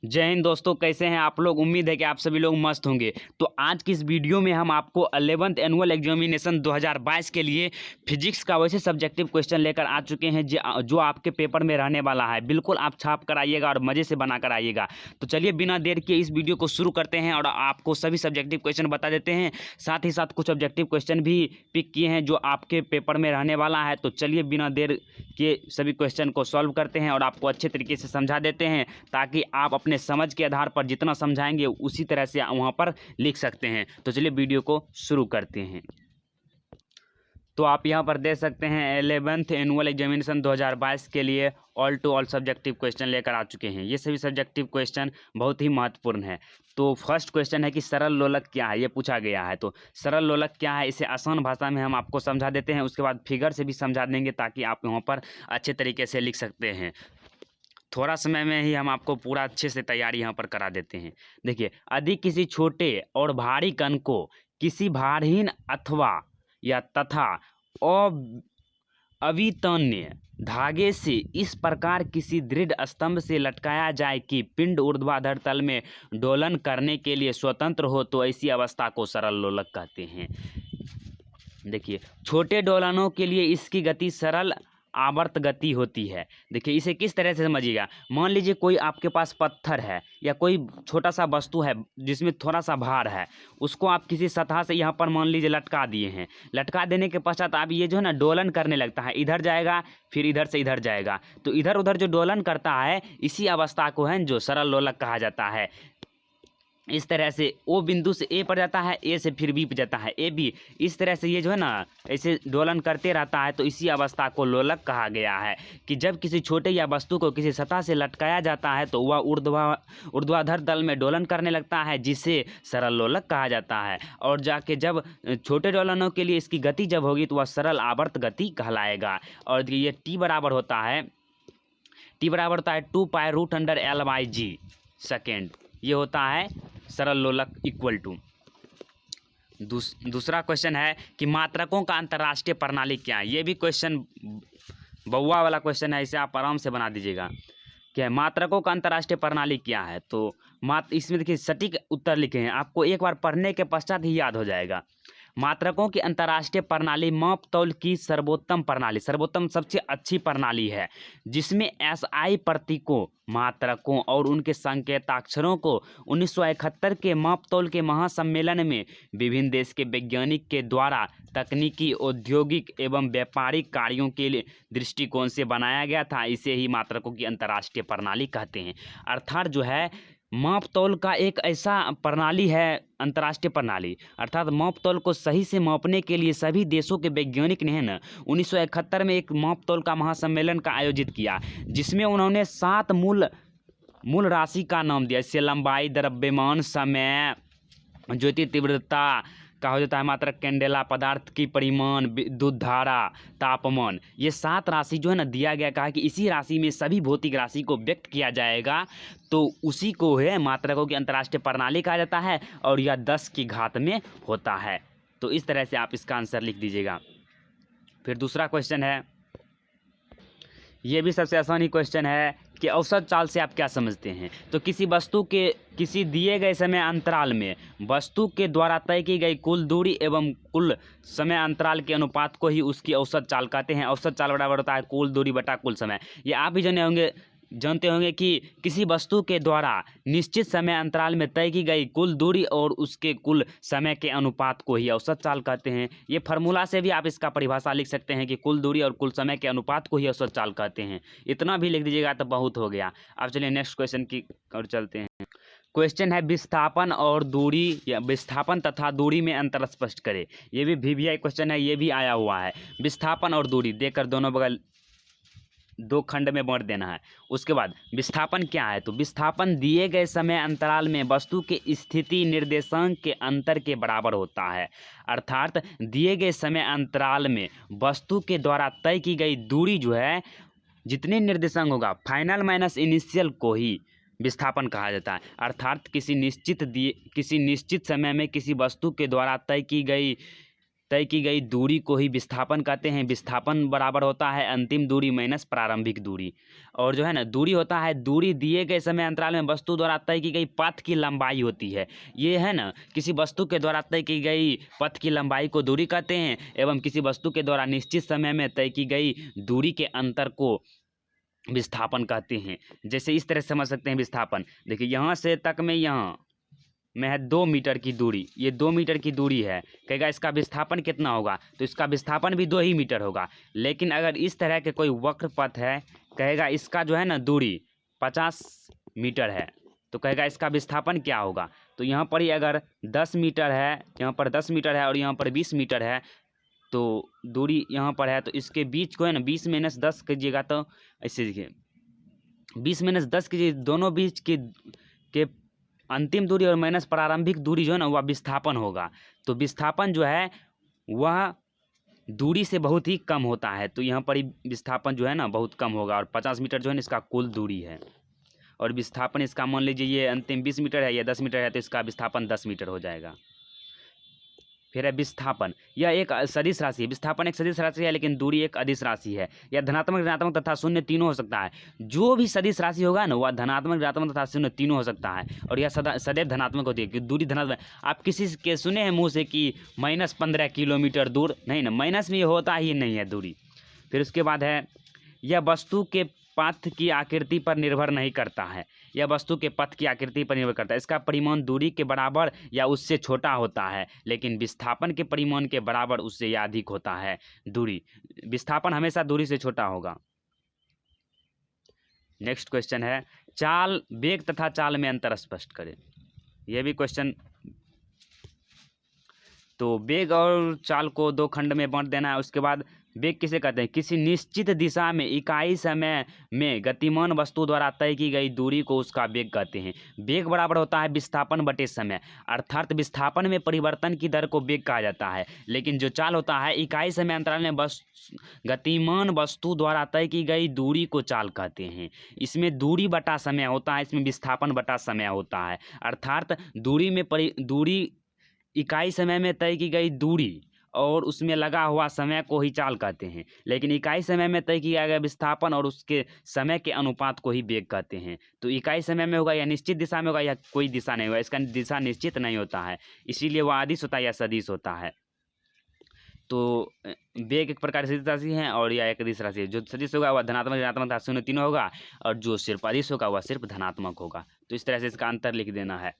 जय हिंद दोस्तों, कैसे हैं आप लोग। उम्मीद है कि आप सभी लोग मस्त होंगे। तो आज की इस वीडियो में हम आपको 11th एनुअल एग्जामिनेशन 2022 के लिए फिजिक्स का वैसे सब्जेक्टिव क्वेश्चन लेकर आ चुके हैं जो आपके पेपर में रहने वाला है। बिल्कुल आप छाप कर आइएगा और मज़े से बना कर आइएगा। तो चलिए बिना देर के इस वीडियो को शुरू करते हैं और आपको सभी सब्जेक्टिव क्वेश्चन बता देते हैं। साथ ही साथ कुछ ऑब्जेक्टिव क्वेश्चन भी पिक किए हैं जो आपके पेपर में रहने वाला है। तो चलिए बिना देर के सभी क्वेश्चन को सॉल्व करते हैं और आपको अच्छे तरीके से समझा देते हैं, ताकि आप अपने समझ के आधार पर जितना समझाएंगे उसी तरह से वहाँ पर लिख सकते हैं। तो चलिए वीडियो को शुरू करते हैं। तो आप यहाँ पर देख सकते हैं 11th एनुअल एग्जामिनेशन 2022 के लिए all to all subjective question लेकर आ चुके हैं। ये सभी सब्जेक्टिव क्वेश्चन बहुत ही महत्वपूर्ण है। तो फर्स्ट क्वेश्चन है कि सरल लोलक क्या है, ये पूछा गया है। तो सरल लोलक क्या है, इसे आसान भाषा में हम आपको समझा देते हैं, उसके बाद फिगर से भी समझा देंगे ताकि आप यहाँ पर अच्छे तरीके से लिख सकते हैं। थोड़ा समय में ही हम आपको पूरा अच्छे से तैयारी यहाँ पर करा देते हैं। देखिए, यदि किसी छोटे और भारी कण को किसी भारहीन अथवा या तथा अवितन्य धागे से इस प्रकार किसी दृढ़ स्तंभ से लटकाया जाए कि पिंड ऊर्ध्वाधर तल में डोलन करने के लिए स्वतंत्र हो, तो ऐसी अवस्था को सरल लोलक कहते हैं। देखिए, छोटे डोलनों के लिए इसकी गति सरल आवर्त गति होती है। देखिए, इसे किस तरह से समझिएगा। मान लीजिए कोई आपके पास पत्थर है या कोई छोटा सा वस्तु है जिसमें थोड़ा सा भार है, उसको आप किसी सतह से यहाँ पर मान लीजिए लटका दिए हैं। लटका देने के पश्चात आप ये जो है ना डोलन करने लगता है, इधर जाएगा फिर इधर से इधर जाएगा। तो इधर उधर जो डोलन करता है इसी अवस्था को है जो सरल लोलक कहा जाता है। इस तरह से ओ बिंदु से ए पर जाता है, ए से फिर बी पर जाता है, ए बी, इस तरह से ये जो है ना ऐसे डोलन करते रहता है। तो इसी अवस्था को लोलक कहा गया है कि जब किसी छोटे या वस्तु को किसी सतह से लटकाया जाता है तो वह ऊर्ध्वाधर तल में डोलन करने लगता है, जिसे सरल लोलक कहा जाता है। और जाके जब छोटे डोलनों के लिए इसकी गति जब होगी तो वह सरल आवर्त गति कहलाएगा। और ये टी बराबर होता है 2π√L/g सेकेंड। ये होता है सरल लोलक इक्वल टू। दूसरा क्वेश्चन है कि मात्रकों का अंतर्राष्ट्रीय प्रणाली क्या है। ये भी क्वेश्चन बउआ वाला क्वेश्चन है, इसे आप आराम से बना दीजिएगा। क्या है मात्रकों का अंतर्राष्ट्रीय प्रणाली क्या है। तो इसमें देखिए सटीक उत्तर लिखे हैं, आपको एक बार पढ़ने के पश्चात ही याद हो जाएगा। मात्रकों की अंतर्राष्ट्रीय प्रणाली माप तौल की सर्वोत्तम प्रणाली, सर्वोत्तम सबसे अच्छी प्रणाली है, जिसमें SI प्रतीकों, मात्रकों और उनके संकेताक्षरों को 1971 के माप तौल के महासम्मेलन में विभिन्न देश के वैज्ञानिक के द्वारा तकनीकी, औद्योगिक एवं व्यापारिक कार्यों के लिए दृष्टिकोण से बनाया गया था। इसे ही मात्रकों की अंतर्राष्ट्रीय प्रणाली कहते हैं। अर्थात जो है माप तौल का एक ऐसा प्रणाली है अंतर्राष्ट्रीय प्रणाली, अर्थात माप तौल को सही से मापने के लिए सभी देशों के वैज्ञानिक ने है ना 1971 में एक माप तौल का महासम्मेलन का आयोजित किया, जिसमें उन्होंने 7 मूल राशि का नाम दिया। इससे लंबाई, द्रव्यमान, समय, ज्योति तीव्रता का हो जाता है मात्रक, कैंडेला, पदार्थ की परिमाण, विद्युत धारा, तापमान, ये 7 राशि जो है ना दिया गया। कहा कि इसी राशि में सभी भौतिक राशि को व्यक्त किया जाएगा, तो उसी को है मात्रकों की अंतर्राष्ट्रीय प्रणाली कहा जाता है। और यह 10 की घात में होता है। तो इस तरह से आप इसका आंसर लिख दीजिएगा। फिर दूसरा क्वेश्चन है, ये भी सबसे आसान ही क्वेश्चन है कि औसत चाल से आप क्या समझते हैं। तो किसी वस्तु के किसी दिए गए समय अंतराल में वस्तु के द्वारा तय की गई कुल दूरी एवं कुल समय अंतराल के अनुपात को ही उसकी औसत चाल कहते हैं। औसत चाल बराबर होता है कुल दूरी बटा कुल समय। ये आप भी जानते होंगे कि किसी वस्तु के द्वारा निश्चित समय अंतराल में तय की गई कुल दूरी और उसके कुल समय के अनुपात को ही औसत चाल कहते हैं। ये फार्मूला से भी आप इसका परिभाषा लिख सकते हैं कि कुल दूरी और कुल समय के अनुपात को ही औसत चाल कहते हैं। इतना भी लिख दीजिएगा तो बहुत हो गया। अब चलिए नेक्स्ट क्वेश्चन की ओर चलते हैं। क्वेश्चन है विस्थापन और दूरी या विस्थापन तथा दूरी में अंतर स्पष्ट करें। ये भी VVI क्वेश्चन है, ये भी आया हुआ है। विस्थापन और दूरी देकर दोनों बगल 2 खंड में बांट देना है। उसके बाद विस्थापन क्या है। तो विस्थापन दिए गए समय अंतराल में वस्तु के स्थिति निर्देशांक के अंतर के बराबर होता है। अर्थात दिए गए समय अंतराल में वस्तु के द्वारा तय की गई दूरी जो है, जितने निर्देशांक होगा फाइनल माइनस इनिशियल को ही विस्थापन कहा जाता है। अर्थात किसी निश्चित समय में किसी वस्तु के द्वारा तय की गई तय की गई दूरी को ही विस्थापन कहते हैं। विस्थापन बराबर होता है अंतिम दूरी माइनस प्रारंभिक दूरी। और जो है ना दूरी होता है दूरी दिए गए समय अंतराल में वस्तु द्वारा तय की गई पथ की लंबाई होती है। ये है ना किसी वस्तु के द्वारा तय की गई पथ की लंबाई को दूरी कहते हैं एवं किसी वस्तु के द्वारा निश्चित समय में तय की गई दूरी के अंतर को विस्थापन कहते हैं। जैसे इस तरह से समझ सकते हैं विस्थापन। देखिए यहाँ से तक में यहाँ में है 2 मीटर की दूरी, ये 2 मीटर की दूरी है। कहेगा इसका विस्थापन कितना होगा, तो इसका विस्थापन भी 2 ही मीटर होगा। लेकिन अगर इस तरह के कोई वक्र पथ है, कहेगा इसका जो है ना दूरी 50 मीटर है, तो कहेगा इसका विस्थापन क्या होगा। तो यहाँ पर ही अगर 10 मीटर है, यहाँ पर 10 मीटर है और यहाँ पर 20 मीटर है, तो दूरी यहाँ पर है, तो इसके बीच को है ना 20 - 10 कीजिएगा तो ऐसे देखिए 20 - 10 कीजिए, दोनों बीच के अंतिम दूरी और माइनस प्रारंभिक दूरी जो है ना वह विस्थापन होगा। तो विस्थापन जो है वह दूरी से बहुत ही कम होता है। तो यहाँ पर ही विस्थापन जो है ना बहुत कम होगा। और 50 मीटर जो है ना इसका कुल दूरी है। और विस्थापन इसका मान लीजिए ये अंतिम 20 मीटर है या 10 मीटर है, तो इसका विस्थापन 10 मीटर हो जाएगा। फिर है विस्थापन, यह एक सदिश राशि है। विस्थापन एक सदिश राशि है लेकिन दूरी एक अदिश राशि है। यह धनात्मक, ऋणात्मक तथा शून्य तीनों हो सकता है। जो भी सदिश राशि होगा ना वह धनात्मक, ऋणात्मक तथा शून्य तीनों हो सकता है। और यह सदैव धनात्मक होती है कि दूरी धनात्मक। आप किसी के सुने हैं मुँह से कि -15 किलोमीटर दूर, नहीं ना, माइनस में होता ही नहीं है दूरी। फिर उसके बाद है यह वस्तु के पथ की आकृति पर निर्भर नहीं करता है। यह वस्तु के पथ की आकृति पर निर्भर करता है। इसका परिमाण दूरी के बराबर या उससे छोटा होता है, लेकिन विस्थापन के परिमाण के बराबर उससे या अधिक होता है दूरी। विस्थापन हमेशा दूरी से छोटा होगा। नेक्स्ट क्वेश्चन है चाल, वेग तथा चाल में अंतर स्पष्ट करें। यह भी क्वेश्चन, तो वेग और चाल को 2 खंड में बांट देना है। उसके बाद वेग किसे कहते हैं, किसी निश्चित दिशा में इकाई समय में गतिमान वस्तु द्वारा तय की गई दूरी को उसका वेग कहते हैं। वेग बराबर होता है विस्थापन बटे समय, अर्थात विस्थापन में परिवर्तन की दर को वेग कहा जाता है। लेकिन जो चाल होता है इकाई समय अंतराल में गतिमान वस्तु द्वारा तय की गई दूरी को चाल कहते हैं। इसमें दूरी बटा समय होता है, इसमें विस्थापन बटा समय होता है। अर्थात दूरी इकाई समय में तय की गई दूरी और उसमें लगा हुआ समय को ही चाल कहते हैं। लेकिन इकाई समय में तय किया गया विस्थापन और उसके समय के अनुपात को ही वेग कहते हैं। तो इकाई समय में होगा या निश्चित दिशा में होगा या कोई दिशा नहीं होगा, इसका दिशा निश्चित नहीं होता है, इसीलिए वह अदिश होता है या सदिश होता है। तो वेग एक प्रकार से सदिश राशि है और यह एक अदिश राशि है। जो सदिश होगा वह धनात्मक, ऋणात्मक तथा शून्य तीनों होगा, और जो सिर्फ अदिश होगा वह सिर्फ धनात्मक होगा। तो इस तरह से इसका अंतर लिख देना है।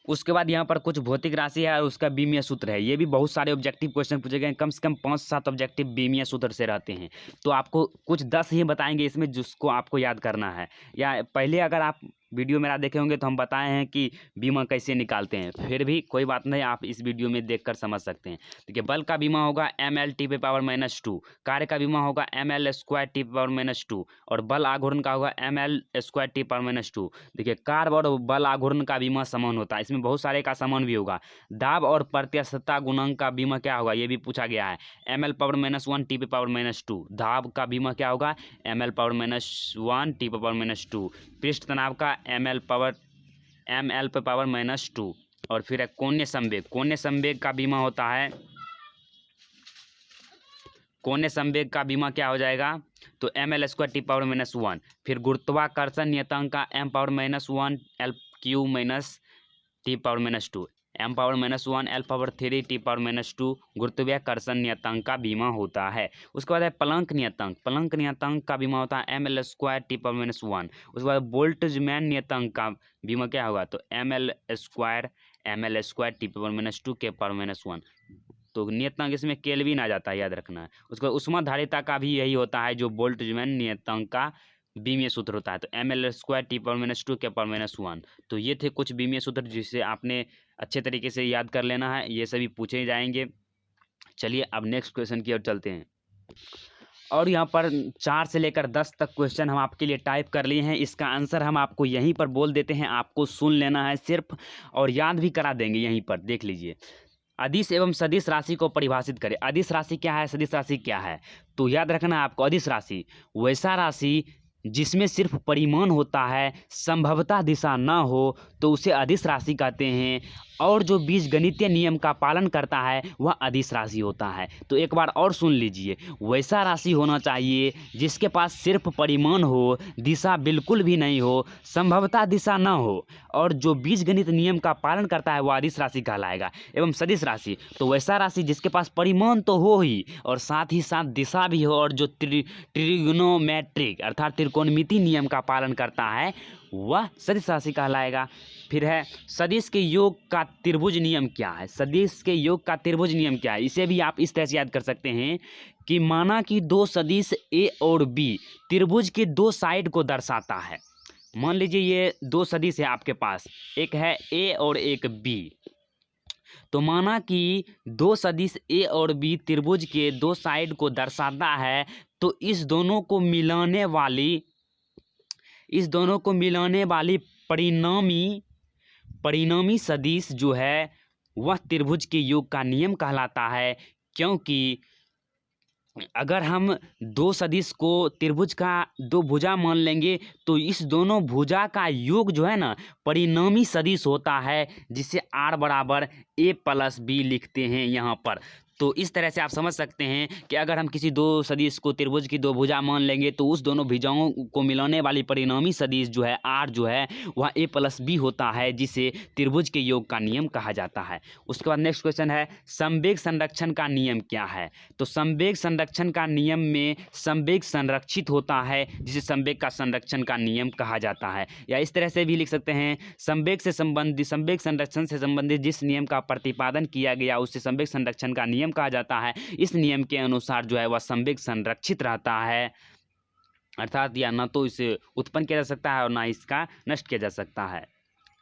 उसके बाद यहाँ पर कुछ भौतिक राशि है और उसका बीमीय सूत्र है। ये भी बहुत सारे ऑब्जेक्टिव क्वेश्चन पूछे गए हैं, कम से कम 5-7 ऑब्जेक्टिव बीमीय सूत्र से रहते हैं। तो आपको कुछ 10 ही बताएंगे इसमें जिसको आपको याद करना है। या पहले अगर आप वीडियो मेरा देखे होंगे तो हम बताए हैं कि बीमा कैसे निकालते हैं, फिर भी कोई बात नहीं, आप इस वीडियो में देखकर समझ सकते हैं। देखिए बल का बीमा होगा mL/-2, कार्य का बीमा होगा mL² T/-2 और बल आघूर्ण का होगा mL² T/-2। देखिए कार्य और बल आघूर्ण का बीमा समान होता है, इसमें बहुत सारे का समान भी होगा। दाब और प्रत्यास्थता गुणांक का बीमा क्या होगा, ये भी पूछा गया है, mL/-1 T/-2। दाब का बीमा क्या होगा, mL/-1 T/-2। पृष्ठ तनाव का mL/-2। और फिर है कोणीय संवेग, कोणीय संवेग का बीमा होता है, कोणीय संवेग का बीमा क्या हो जाएगा, तो mL² T/-1। फिर गुरुत्वाकर्षण नियतांक का m⁻⁻1 L³ - T/-2, m⁻⁻1 L3 T/-2 गुरुत्वाकर्षण नियतांक का बीमा होता है। उसके बाद है प्लैंक नियतांक, प्लैंक नियतांक का बीमा होता है mL² T/-1। उसके बाद बोल्ट्जमैन नियतांक का बीमा क्या होगा, तो mL² T/-2 के/-1। तो नियतांक इसमें केल्विन आ जाता है, याद रखना है। उसके बाद ऊष्माधारिता का भी यही होता है जो बोल्ट्जमैन नियतांक का बीमीय सूत्र होता है, तो mL² T/-2 के/-1। तो ये थे कुछ बीमीय सूत्र जिसे आपने अच्छे तरीके से याद कर लेना है, ये सभी पूछे जाएंगे। चलिए अब नेक्स्ट क्वेश्चन की ओर चलते हैं। और यहाँ पर 4 से लेकर 10 तक क्वेश्चन हम आपके लिए टाइप कर लिए हैं। इसका आंसर हम आपको यहीं पर बोल देते हैं, आपको सुन लेना है सिर्फ, और याद भी करा देंगे यहीं पर। देख लीजिए, अदिश एवं सदिश राशि को परिभाषित करें। अदिश राशि क्या है, सदिश राशि क्या है, तो याद रखना है आपको। अदिश राशि वैसा राशि जिसमें सिर्फ परिमाण होता है, संभवतः दिशा न हो, तो उसे अदिश राशि कहते हैं। और जो बीजगणितीय नियम का पालन करता है वह अदिश राशि होता है। तो एक बार और सुन लीजिए, वैसा राशि होना चाहिए जिसके पास सिर्फ परिमाण हो, दिशा बिल्कुल भी नहीं हो, संभवतः दिशा न हो, और जो बीजगणित नियम का पालन करता है वह अदिश राशि कहलाएगा। एवं सदिश राशि तो वैसा राशि जिसके पास परिमाण तो हो ही और साथ ही साथ दिशा भी हो, और जो ट्रिग्नोमेट्रिक अर्थात त्रिकोणमिति नियम का पालन करता है वह सदिश राशि कहलाएगा। फिर है सदिश के योग का त्रिभुज नियम क्या है। सदिश के योग का त्रिभुज नियम क्या है, इसे भी आप इस तरह से याद कर सकते हैं कि माना कि दो सदिश ए और बी त्रिभुज के दो साइड को दर्शाता है। मान लीजिए ये दो सदिश है आपके पास, एक है ए और एक बी। तो माना कि दो सदिश ए और बी त्रिभुज के दो साइड को दर्शाता है, तो इस दोनों को मिलाने वाली परिणामी सदिश जो है वह त्रिभुज के योग का नियम कहलाता है। क्योंकि अगर हम दो सदिश को त्रिभुज का दो भुजा मान लेंगे तो इस दोनों भुजा का योग जो है ना परिणामी सदिश होता है, जिसे r बराबर a प्लस बी लिखते हैं यहाँ पर। तो इस तरह से आप समझ सकते हैं कि अगर हम किसी दो सदिश को त्रिभुज की दो भुजा मान लेंगे तो उस दोनों भुजाओं को मिलाने वाली परिणामी सदिश जो है r जो है वह a प्लस बी होता है, जिसे त्रिभुज के योग का नियम कहा जाता है। उसके बाद नेक्स्ट क्वेश्चन है समवेग संरक्षण का नियम क्या है। तो समवेग संरक्षण का नियम में समवेग संरक्षित होता है, जिसे समवेग का संरक्षण का नियम कहा जाता है। या इस तरह से भी लिख सकते हैं समवेग संरक्षण से संबंधित जिस नियम का प्रतिपादन किया गया उसे समवेग संरक्षण का नियम कहा जाता है। इस नियम के अनुसार जो है वह समवेग संरक्षित रहता है, अर्थात या न तो इसे उत्पन्न किया जा सकता है और ना इसका नष्ट किया जा सकता है,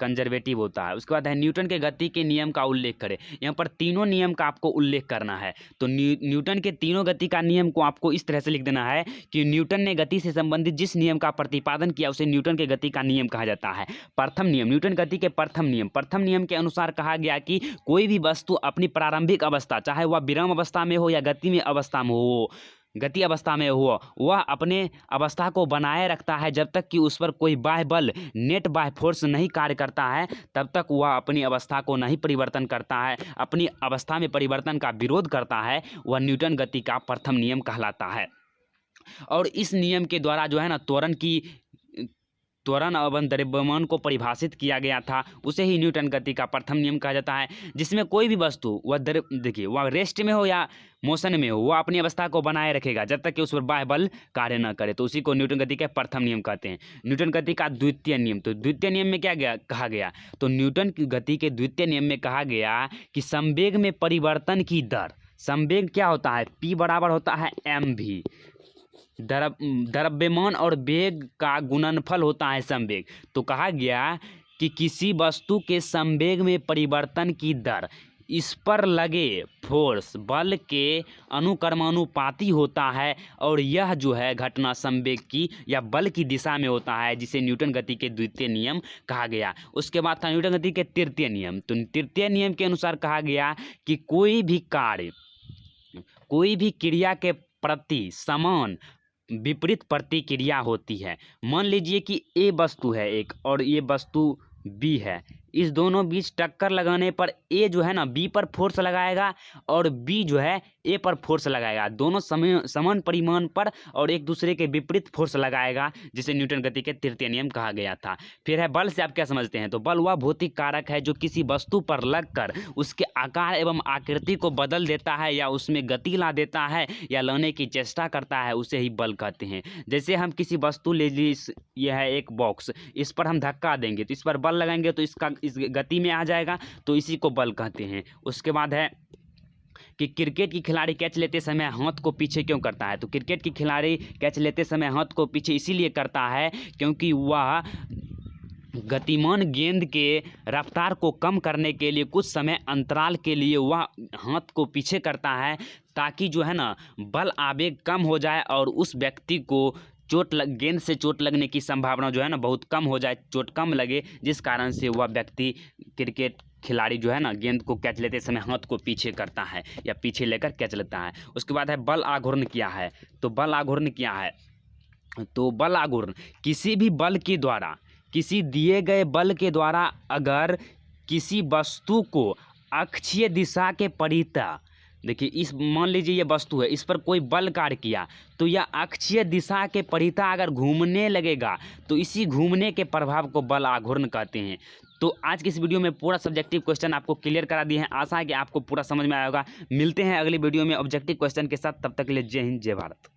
कंजर्वेटिव होता है। उसके बाद है न्यूटन के गति के नियम का उल्लेख करें। यहाँ पर तीनों नियम का आपको उल्लेख करना है। तो न्यूटन के तीनों गति का नियम को आपको इस तरह से लिख देना है कि न्यूटन ने गति से संबंधित जिस नियम का प्रतिपादन किया उसे न्यूटन के गति का नियम कहा जाता है। प्रथम नियम, न्यूटन गति के प्रथम नियम के अनुसार कहा गया कि कोई भी वस्तु अपनी प्रारंभिक अवस्था, चाहे वह विराम अवस्था में हो या गति अवस्था में हो, वह अपने अवस्था को बनाए रखता है जब तक कि उस पर कोई बाह्य बल नेट बाह्य फोर्स नहीं कार्य करता है, तब तक वह अपनी अवस्था को नहीं परिवर्तन करता है, अपनी अवस्था में परिवर्तन का विरोध करता है, वह न्यूटन गति का प्रथम नियम कहलाता है। और इस नियम के द्वारा जो है ना त्वरण एवं द्रव्यमान को परिभाषित किया गया था, उसे ही न्यूटन गति का प्रथम नियम कहा जाता है, जिसमें कोई भी वस्तु वह रेस्ट में हो या मोशन में हो, वह अपनी अवस्था को बनाए रखेगा जब तक कि उस पर बाह्य बल कार्य न करे, तो उसी को न्यूटन गति के प्रथम नियम कहते हैं। न्यूटन गति का द्वितीय नियम, तो द्वितीय नियम में क्या कहा गया, तो न्यूटन की गति के द्वितीय नियम में कहा गया कि संवेग में परिवर्तन की दर, संवेग क्या होता है, p बराबर होता है mv, द्रव्यमान और वेग का गुणनफल होता है संवेग। तो कहा गया कि किसी वस्तु के संवेग में परिवर्तन की दर इस पर लगे फोर्स बल के अनुक्रमानुपाती होता है, और यह जो है घटना संवेग की या बल की दिशा में होता है, जिसे न्यूटन गति के द्वितीय नियम कहा गया। उसके बाद था न्यूटन गति के तृतीय नियम। तो तृतीय नियम के अनुसार कहा गया कि कोई भी क्रिया के प्रति समान विपरीत प्रतिक्रिया होती है। मान लीजिए कि ए वस्तु है एक और ये वस्तु बी है, इस दोनों बीच टक्कर लगाने पर ए जो है ना बी पर फोर्स लगाएगा और बी जो है ए पर फोर्स लगाएगा, दोनों समान परिमाण पर और एक दूसरे के विपरीत फोर्स लगाएगा, जिसे न्यूटन गति के तृतीय नियम कहा गया था। फिर है बल से आप क्या समझते हैं, तो बल वह भौतिक कारक है जो किसी वस्तु पर लगकर उसके आकार एवं आकृति को बदल देता है या उसमें गति ला देता है या लाने की चेष्टा करता है, उसे ही बल कहते हैं। जैसे हम किसी वस्तु ले लीजिए, यह है एक बॉक्स, इस पर हम धक्का देंगे तो इस पर बल लगाएंगे तो इस गति में आ जाएगा, तो इसी को बल कहते हैं। उसके बाद है कि क्रिकेट की खिलाड़ी कैच लेते समय हाथ को पीछे क्यों करता है, तो क्रिकेट की खिलाड़ी कैच लेते समय हाथ को पीछे इसीलिए करता है क्योंकि वह गतिमान गेंद के रफ्तार को कम करने के लिए कुछ समय अंतराल के लिए वह हाथ को पीछे करता है, ताकि जो है ना बल आवेग कम हो जाए और उस व्यक्ति को गेंद से चोट लगने की संभावना जो है ना बहुत कम हो जाए, चोट कम लगे, जिस कारण से वह व्यक्ति क्रिकेट खिलाड़ी जो है ना गेंद को कैच लेते समय हाथ को पीछे करता है या पीछे लेकर कैच लेता है। उसके बाद है बल आघूर्ण क्या है, तो बल आघूर्ण क्या है, तो बल आघूर्ण, किसी भी बल के द्वारा, किसी दिए गए बल के द्वारा अगर किसी वस्तु को अक्षीय दिशा के परितः, देखिए इस मान लीजिए ये वस्तु है, इस पर कोई बल कार्य किया तो यह अक्षीय दिशा के परितः अगर घूमने लगेगा तो इसी घूमने के प्रभाव को बल आघूर्ण कहते हैं। तो आज की इस वीडियो में पूरा सब्जेक्टिव क्वेश्चन आपको क्लियर करा दिए हैं। आशा है कि आपको पूरा समझ में आया होगा। मिलते हैं अगली वीडियो में ऑब्जेक्टिव क्वेश्चन के साथ, तब तक के लिए जय हिंद जय भारत।